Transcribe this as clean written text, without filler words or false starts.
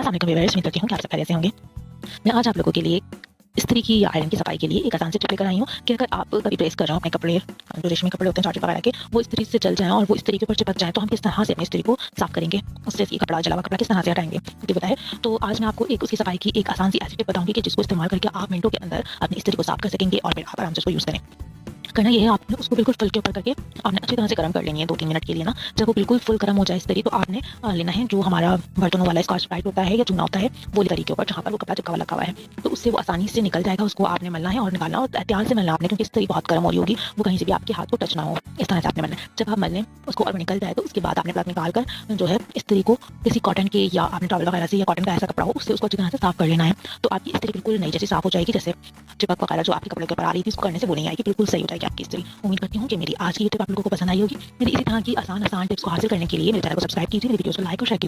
अस्सलाम वालेकुम व्यूअर्स, उम्मीद करती हूँ कि आप सब खैरियत से होंगे। मैं आज आप लोगों के लिए इस्त्री की या आयरन की सफाई के लिए एक आसान से टिप लेकर आई हूँ कि अगर आप कभी प्रेस कर रहे हो अपने कपड़े, जो रेशमी कपड़े होते हैं जॉर्जेट वगैरह के, वो इस्त्री से जल जाएँ और वो इस्त्री के ऊपर चिपक जाएँ, तो हम किस तरह से अपनी इस्त्री को साफ करेंगे, उससे ये कपड़ा जला हुआ कपड़ा किस तरह से हटाएंगे, ये बताएं। तो आज मैं आपको एक उसकी सफाई की एक आसान सी ऐसी टिप बताऊंगी कि जिसको इस्तेमाल करके आप मिनटों के अंदर अपनी इस्त्री को साफ कर सकेंगे और फिर आप आराम से उसको यूज़ करें। करना ये है, आपने उसको बिल्कुल फुल के ऊपर करके आपने अच्छी तरह से गर्म कर लेनी है 2-3 मिनट के लिए ना। जब वो बिल्कुल फुल गर्म हो जाए इस्त्री, तो आपने लेना है जो हमारा बर्तनों वाला स्कॉच ब्राइट होता है या चूना होता है, वो तरीके के ऊपर जहाँ पर वो कपड़ा चिपका हुआ लगा हुआ है, तो उससे वो आसानी से निकल जाएगा। उसको आपने मलना है और निकालना, और एहतियात से मलना आपने, क्योंकि इस्त्री बहुत गर्म हो रही होगी, वो कहीं से भी आपके हाथ को टच ना हो, इस तरह से आपने मलना है। जब आप मल लें उसको और वो निकल जाए, तो उसके बाद आपने प्लग निकाल कर जो है इस्त्री को किसी कॉटन के या आपने टॉवल वगैरह से या कॉटन का ऐसा कपड़ा हो उससे उसको अच्छी तरह से साफ कर लेना है। तो आपकी इस्त्री बिल्कुल नई जैसी साफ हो जाएगी, जैसे चिपक वगैरह जो आपके कपड़े के ऊपर आ रही थी उसको करने से वो नहीं आएगी, बिल्कुल सही हो जाएगी आपकी इस्त्री। उम्मीद करती हूँ कि मेरी आज की ये टिप आप लोगों को पसंद आई होगी। मेरी इसी तरह की आसान टिप्स को हासिल करने के लिए मेरे चैनल को सब्सक्राइब कीजिए, मेरी वीडियोस को लाइक और शेयर कीजिए।